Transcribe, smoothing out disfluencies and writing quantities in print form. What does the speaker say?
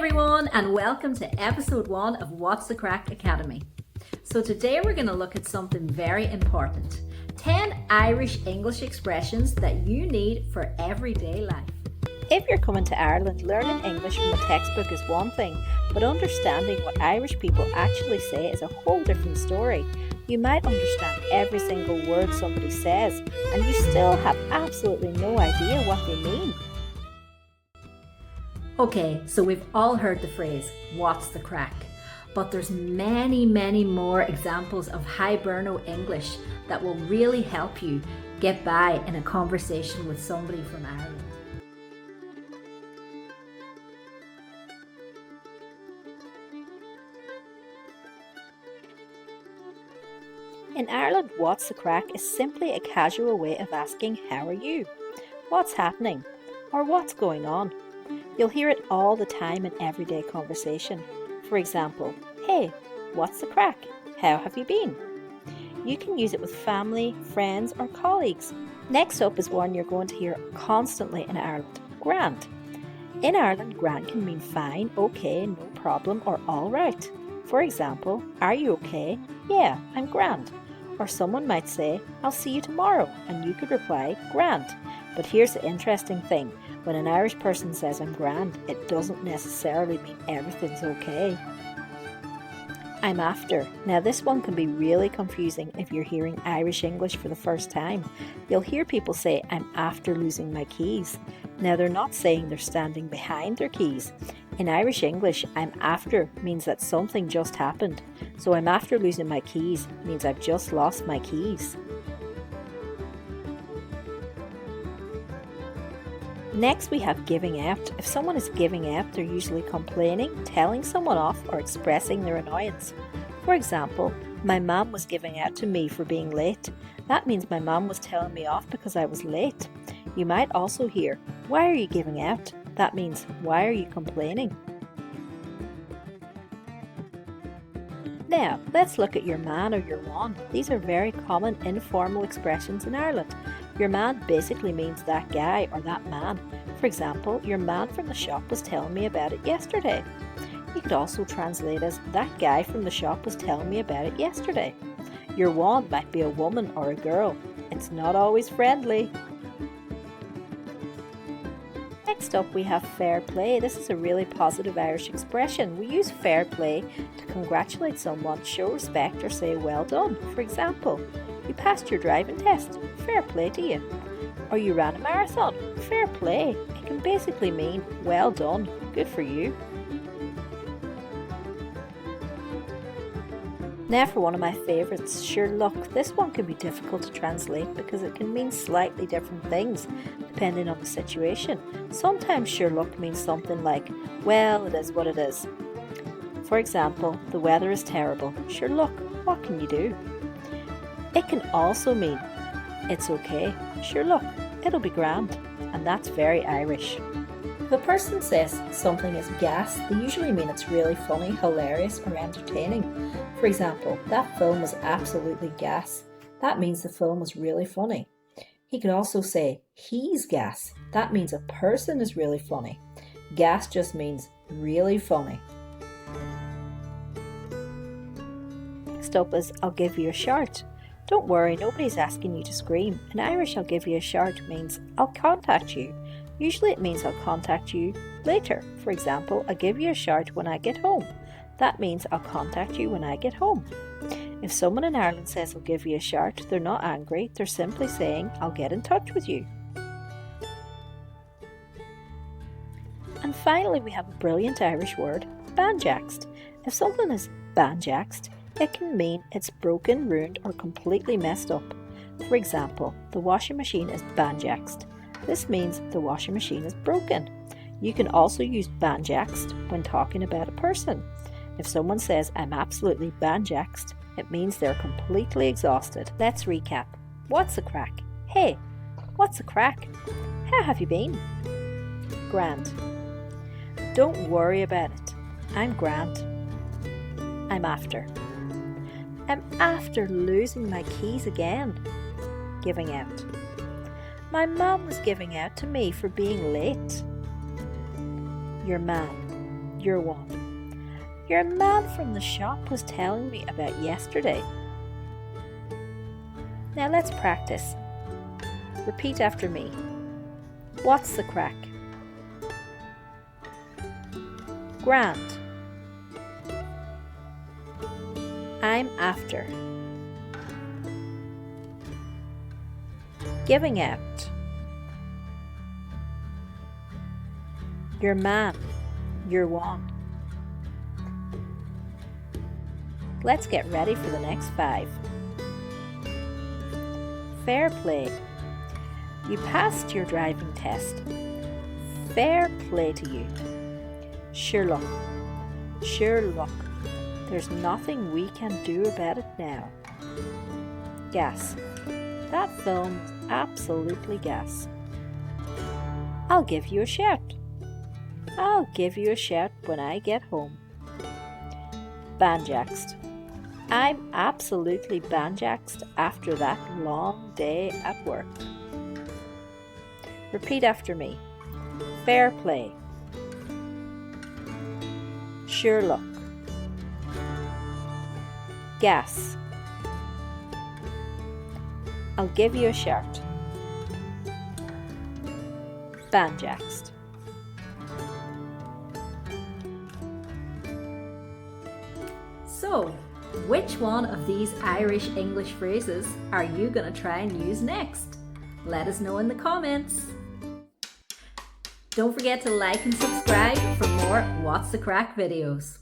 everyone, and welcome to episode 1 of What's the Craic Academy. So today we're going to look at something very important. 10 Irish English expressions that you need for everyday life. If you're coming to Ireland, learning English from a textbook is one thing, but understanding what Irish people actually say is a whole different story. You might understand every single word somebody says, and you still have absolutely no idea what they mean. Okay, so we've all heard the phrase, what's the crack? But there's many more examples of Hiberno-English that will really help you get by in a conversation with somebody from Ireland. In Ireland, what's the crack is simply a casual way of asking, how are you? What's happening? Or what's going on? You'll hear it all the time in everyday conversation. For example, hey, what's the crack? How have you been? You can use it with family, friends, or colleagues. Next up is one you're going to hear constantly in Ireland, grand. In Ireland, grand can mean fine, okay, no problem, or all right. For example, are you okay? Yeah, I'm grand. Or someone might say, I'll see you tomorrow, and you could reply, grand. But here's the interesting thing. When an Irish person says I'm grand, it doesn't necessarily mean everything's okay. I'm after. Now this one can be really confusing if you're hearing Irish English for the first time. You'll hear people say, I'm after losing my keys. Now they're not saying they're standing behind their keys. In Irish English, I'm after means that something just happened. So I'm after losing my keys means I've just lost my keys. Next we have giving out. If someone is giving out, they're usually complaining, telling someone off, or expressing their annoyance. For example, my mum was giving out to me for being late. That means my mum was telling me off because I was late. You might also hear, why are you giving out? That means, why are you complaining? Now, let's look at your man or your one. These are very common informal expressions in Ireland. Your man basically means that guy or that man. For example, your man from the shop was telling me about it yesterday. You could also translate as, that guy from the shop was telling me about it yesterday. Your one might be a woman or a girl. It's not always friendly. Next up we have fair play. This is a really positive Irish expression. We use fair play to congratulate someone, show respect, or say well done. For example, you passed your driving test, fair play to you. Or you ran a marathon, fair play. It can basically mean well done, good for you. Now for one of my favourites, sure look. This one can be difficult to translate because it can mean slightly different things depending on the situation. Sometimes sure look means something like, well, it is what it is. For example, the weather is terrible. Sure look, what can you do? It can also mean, it's okay. Sure look, it'll be grand. And that's very Irish. If a person says something is gas, they usually mean it's really funny, hilarious, or entertaining. For example, that film was absolutely gas. That means the film was really funny. He could also say, he's gas. That means a person is really funny. Gas just means really funny. Next up is, I'll give you a shout. Don't worry, nobody's asking you to scream. In Irish, I'll give you a shout means, I'll contact you. Usually it means I'll contact you later. For example, I'll give you a shout when I get home. That means I'll contact you when I get home. If someone in Ireland says I'll give you a shout, they're not angry, they're simply saying I'll get in touch with you. And finally we have a brilliant Irish word, banjaxed. If something is banjaxed, it can mean it's broken, ruined, or completely messed up. For example, the washing machine is banjaxed. This means the washing machine is broken. You can also use banjaxed when talking about a person. If someone says, I'm absolutely banjaxed, it means they're completely exhausted. Let's recap. What's the crack? Hey, what's the crack? How have you been? Grand. Don't worry about it. I'm grand. I'm after. I'm after losing my keys again. Giving out. My mum was giving out to me for being late. Your man. you're one. Your man from the shop was telling me about yesterday. Now let's practice. Repeat after me. What's the crack? Grand. I'm after. Giving out. Your man, you're one. Let's get ready for the next 5. Fair play. You passed your driving test. Fair play to you. Sure luck. Sure luck. There's nothing we can do about it now. Gas. That film was absolutely gas. I'll give you a shout. I'll give you a shout when I get home. Banjaxed. I'm absolutely banjaxed after that long day at work. Repeat after me. Fair play. Sure luck. Gas. I'll give you a shout. Banjaxed. So, which one of these Irish English phrases are you going to try and use next? Let us know in the comments. Don't forget to like and subscribe for more What's the Crack videos.